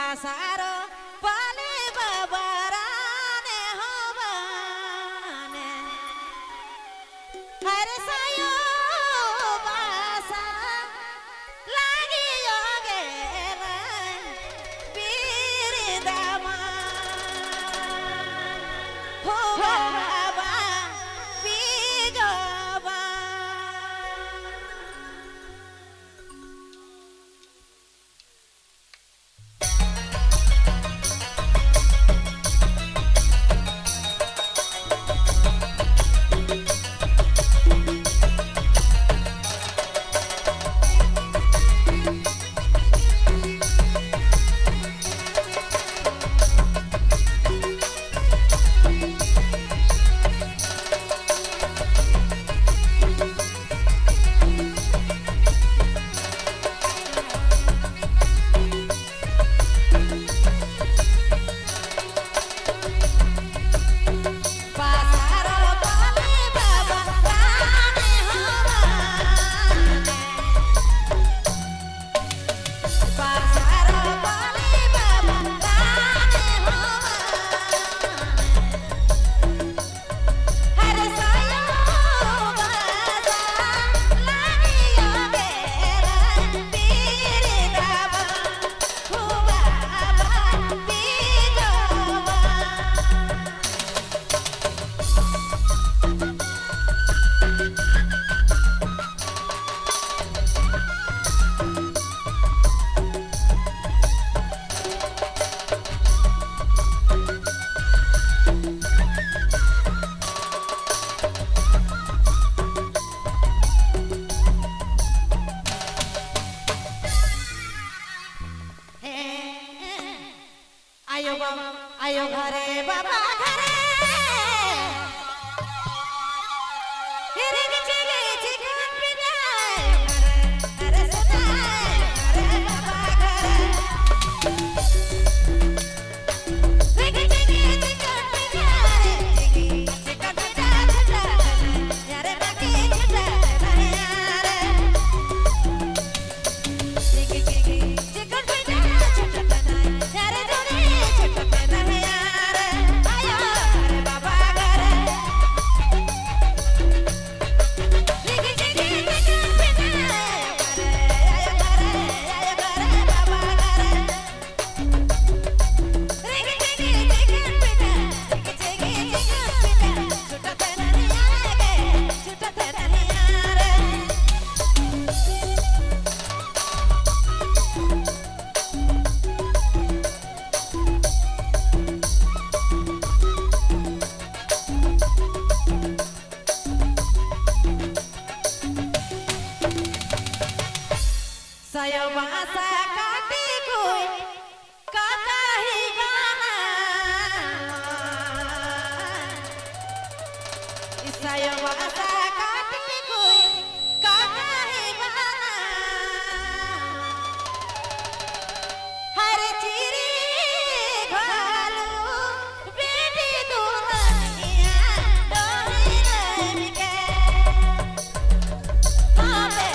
pasaro pale babarane hobane hare sayo basa lagi yogela biridama ho baba bigaba आयो घरे बाबा घरे हिरे चिगे चिकन पिनाए घरे सुनाए घरे बाबा घरे हिरे चिगे चिकन पिनाए चिकन पिनाए यारे बाकी यारे चिगे चिगे चिकन पिनाए यारे जोने saya bahasa katiku kakahi gana saya bahasa katiku kakahi gana hari ciri galu bedi dunia doi nabike abe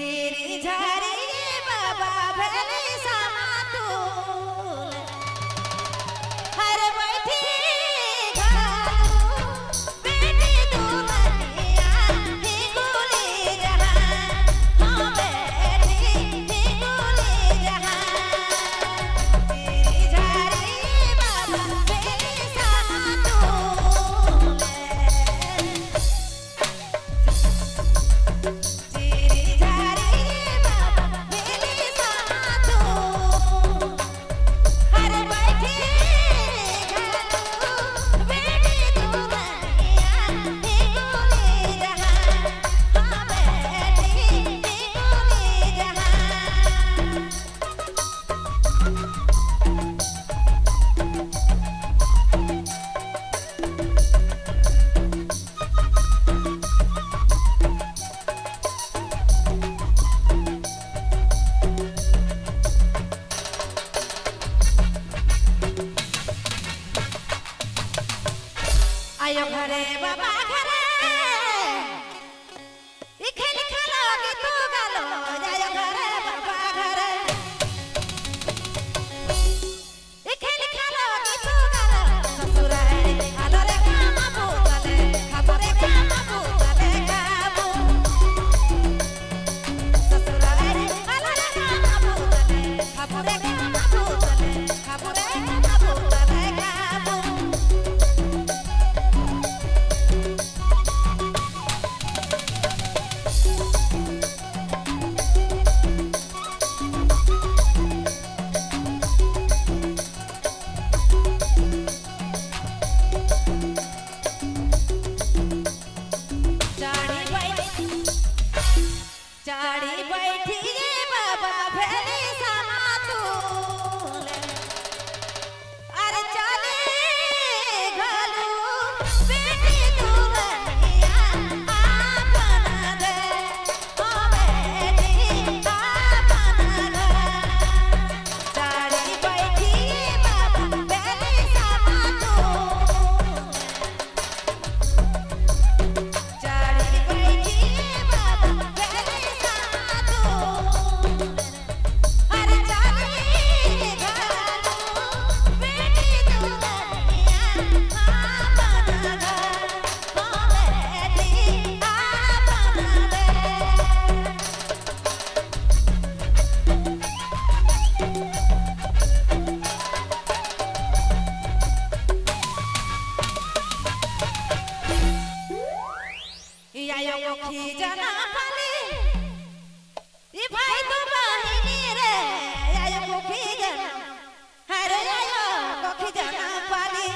चिरी झारी बाबा भेली समातुल हर बैठी घालू बेटी दुल्हनिया हिंगुली जहां हाँ बेटी हिंगुली जहां चिरी झारी बाबा भेली समातुल चिरी झारी बाबा भेली समातुल हर बैठी घालू बेटी दुल्हनिया हिंगुली जहां हाँ बेटी हिंगुली जहां आयो घरे बाबा घरे इखे लिखा लोगी तू गालो आयो घरे बाबा घरे इखे लिखा लोगी तू गालो ससुरारी आलो रे कामा भूतले खाबो रे कामा भूतले खाबो ससुरारी आलो रे कामा भूतले खाबो रे कामा भूतले खाबो रे कामा भूतले खाबो चाड़ी बैठी ये बाबा भेली समातुल अरे चले घालू बेटी दुल्हनिया आपन दे ओ बेटी आपन दे चाड़ी बैठी ये बाबा भेली समातुल चाड़ी बैठी बाबा भेली समातुल अरे चले घालू बेटी दुल्हनिया आपन घर ओ बेटी आपन दे आयो कोखी जना पाली ई भाई तो बहिनी रे आयो कोखी जना हरे आयो कोखी जना पाली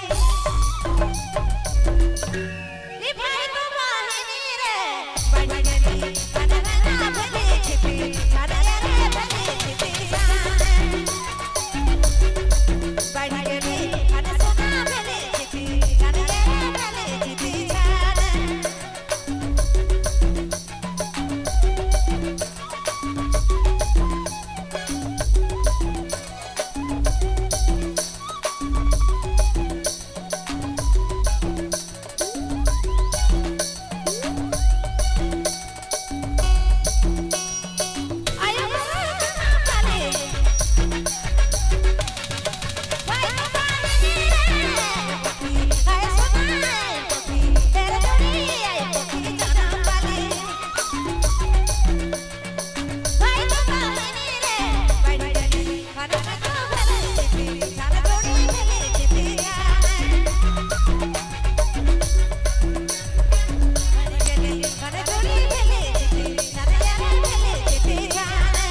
ई भाई तो बहिनी रे बहिनी गेली अनना भेली छिपी छाड़े रे भेली छिपी बहिनी गेली अनसुना भेली छिपी छाड़े रे भेली छिपी छाड़े आयो जना पाली भाई तो बहिनी रे कोखी हाय सुनाए कोखी तेरे जोड़ी आयो कोखी जना पाली भाई तो बहिनी रे बहिनी गेली अनना भेली छिपी छाड़े जोड़ी भेली छिपी छाड़े बहिनी गेली अनना जोड़ी भेली छिपी छाड़े रे भेली छिपी छाड़े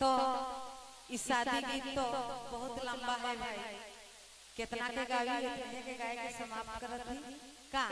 तो इस शादी गीत तो बहुत लंबा है भाई कितना के गावी कितने के गाय के समाप्त करत ही का